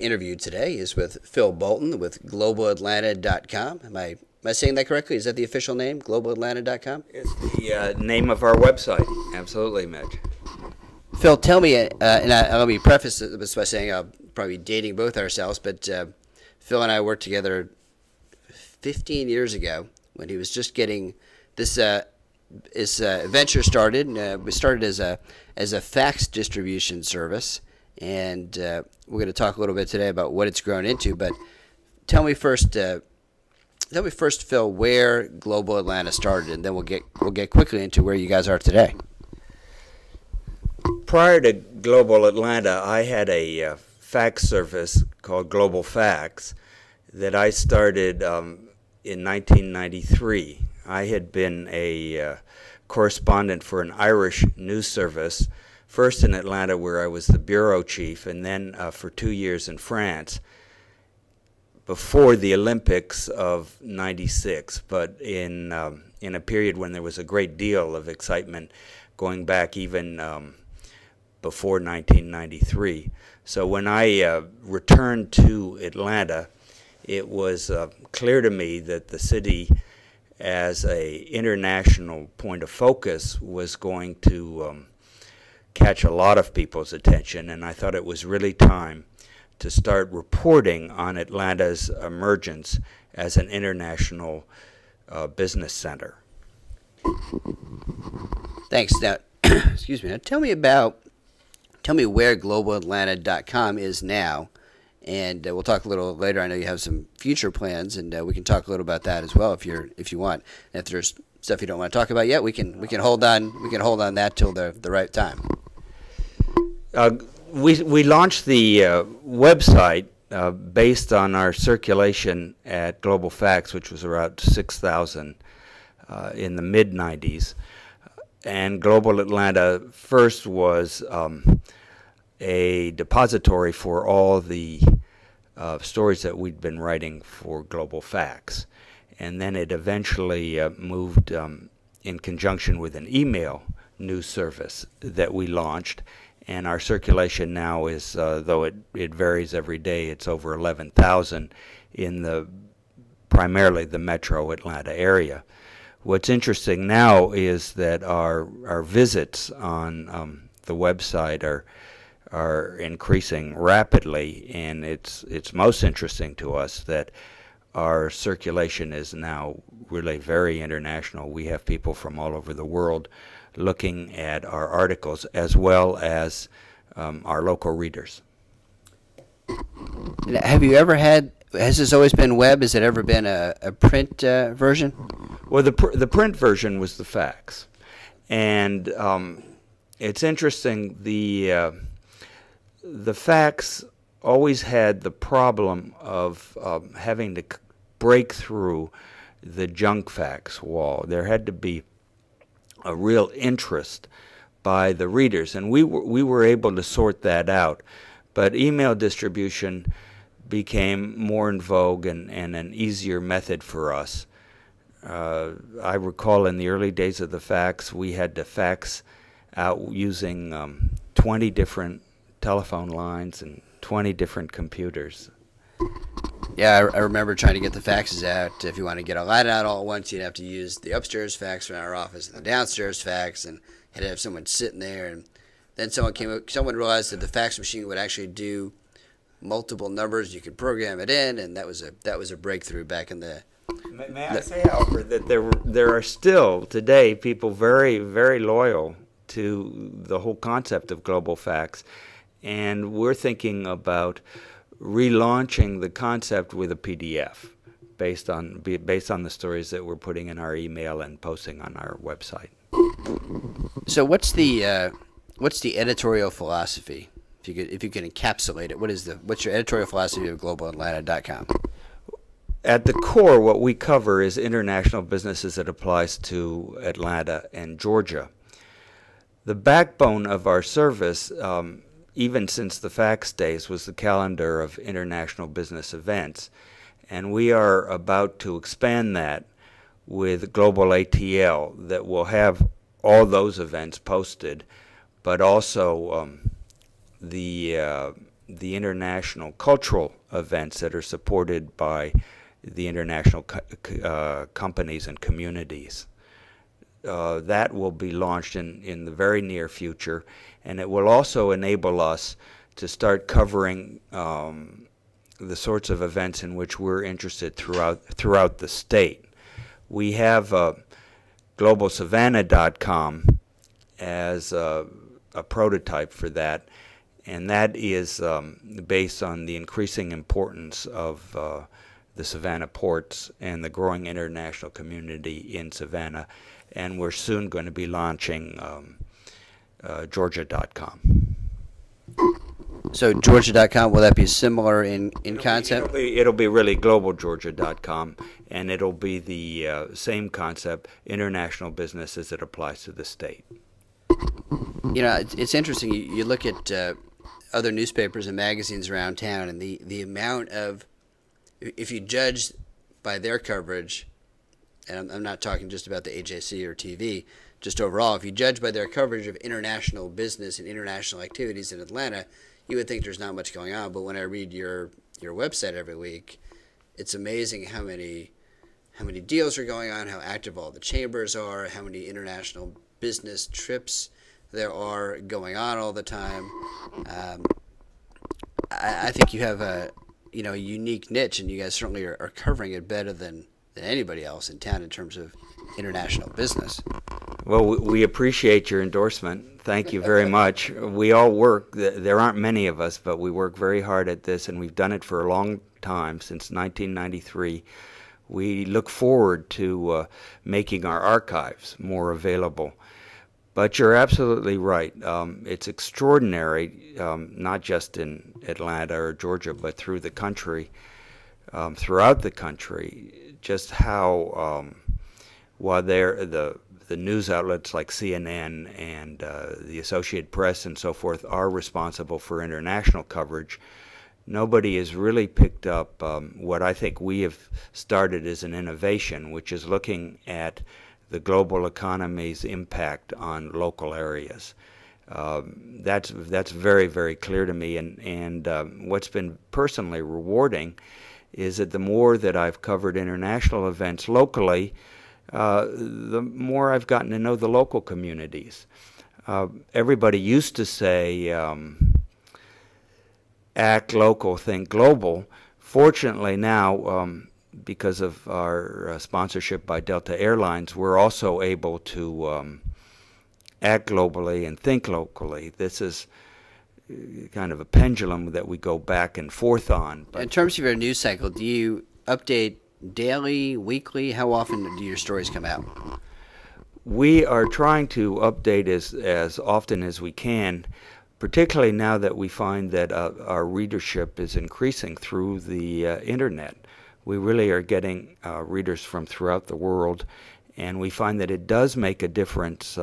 interview today is with Phil Bolton with globalatlanta.com. Am I saying that correctly? Is that the official name, globalatlanta.com? It's the name of our website. Absolutely, Mitch. Phil, tell me, let me preface this by saying I'll probably be dating both ourselves, but Phil and I worked together 15 years ago when he was just getting this venture started. We started as a fax distribution service, and we're going to talk a little bit today about what it's grown into. But tell me first, Phil, where Global Atlanta started, and then we'll get quickly into where you guys are today. Prior to Global Atlanta, I had a fax service called Global Fax that I started in 1993. I had been a correspondent for an Irish news service, first in Atlanta where I was the bureau chief, and then for 2 years in France before the Olympics of '96, but in a period when there was a great deal of excitement going back even before 1993. So when I returned to Atlanta, it was clear to me that the city as a international point of focus was going to catch a lot of people's attention, and I thought it was really time to start reporting on Atlanta's emergence as an international business center. Thanks. Now, excuse me. Now, tell me where globalatlanta.com is now, and we'll talk a little later. I know you have some future plans, and we can talk a little about that as well if you want. And if there's stuff you don't want to talk about yet, we can hold on that till the right time. We launched the website based on our circulation at Global Fax, which was around 6,000 in the mid-'90s. And Global Atlanta first was a depository for all the stories that we'd been writing for Global Fax. And then it eventually moved in conjunction with an email news service that we launched. And our circulation now is, though it varies every day, it's over 11,000 in primarily the metro Atlanta area. What's interesting now is that our visits on the website are increasing rapidly, and it's most interesting to us that our circulation is now really very international. We have people from all over the world looking at our articles as well as our local readers. Has this always been web? Has it ever been a print version? Well, the print version was the fax, and it's interesting. The fax always had the problem of having to break through the junk fax wall. There had to be a real interest by the readers, and we were able to sort that out. But email distribution became more in vogue and an easier method for us. I recall in the early days of the fax, we had to fax out using 20 different telephone lines and 20 different computers. Yeah, I remember trying to get the faxes out. If you want to get a lot out all at once, you'd have to use the upstairs fax from our office and the downstairs fax, and had to have someone sitting there. And then someone realized that the fax machine would actually do multiple numbers. You could program it in, and that was a breakthrough back in the. May I say, however, that there are still today people very, very loyal to the whole concept of Global Fax, and we're thinking about relaunching the concept with a PDF based on the stories that we're putting in our email and posting on our website. So what's the editorial philosophy? If you could encapsulate it, what's your editorial philosophy of globalatlanta.com? At the core, what we cover is international business as it applies to Atlanta and Georgia. The backbone of our service, even since the fax days, was the calendar of international business events. And we are about to expand that with Global ATL that will have all those events posted, but also the the international cultural events that are supported by the international companies and communities. That will be launched in the very near future, and it will also enable us to start covering the sorts of events in which we're interested throughout the state. We have globalsavannah.com as a prototype for that, and that is based on the increasing importance of the Savannah ports and the growing international community in Savannah. And we're soon going to be launching Georgia.com. So Georgia.com, will that be similar in concept? It'll be really globalgeorgia.com, and it'll be the same concept, international business as it applies to the state. You know, it's interesting. You look at other newspapers and magazines around town, and the amount of, if you judge by their coverage, and I'm not talking just about the AJC or TV, just overall, if you judge by their coverage of international business and international activities in Atlanta, you would think there's not much going on. But when I read your website every week, it's amazing how many deals are going on, how active all the chambers are, how many international business trips there are going on all the time. I think you have a unique niche, and you guys certainly are covering it better than anybody else in town in terms of international business. Well, we appreciate your endorsement. Thank you very much. We all work, there aren't many of us, but we work very hard at this, and we've done it for a long time, since 1993. We look forward to making our archives more available. But you're absolutely right. It's extraordinary, not just in Atlanta or Georgia, but through the country, throughout the country, just how while the news outlets like CNN and the Associated Press and so forth are responsible for international coverage, nobody has really picked up what I think we have started as an innovation, which is looking at the global economy's impact on local areas. That's very, very clear to me, and what's been personally rewarding is that the more that I've covered international events locally, the more I've gotten to know the local communities. Everybody used to say, act local, think global. Fortunately now, because of our sponsorship by Delta Airlines, we're also able to act globally and think locally. This is kind of a pendulum that we go back and forth on. But in terms of your news cycle, do you update daily, weekly? How often do your stories come out? We are trying to update as often as we can, particularly now that we find that our readership is increasing through the internet. We really are getting readers from throughout the world, and we find that it does make a difference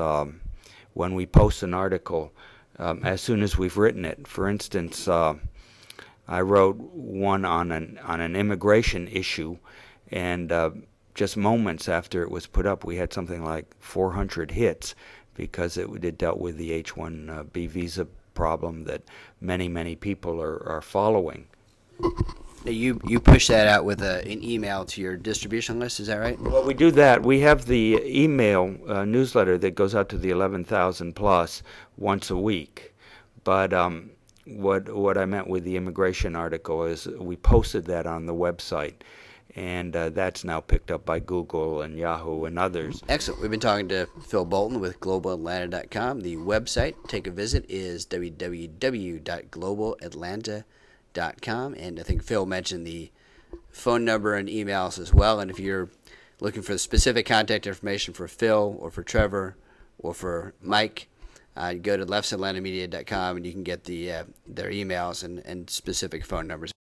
when we post an article as soon as we've written it. For instance, I wrote one on an immigration issue, and just moments after it was put up, we had something like 400 hits because it dealt with the H-1B visa problem that many people are following. You push that out with an email to your distribution list, is that right? Well, we do that. We have the email newsletter that goes out to the 11,000 plus once a week. But what I meant with the immigration article is we posted that on the website, and that's now picked up by Google and Yahoo and others. Excellent. We've been talking to Phil Bolton with globalatlanta.com. The website, take a visit, is www.globalatlanta.com. And I think Phil mentioned the phone number and emails as well. And if you're looking for specific contact information for Phil or for Trevor or for Mike, go to leffsatlantamedia.com and you can get their emails and specific phone numbers.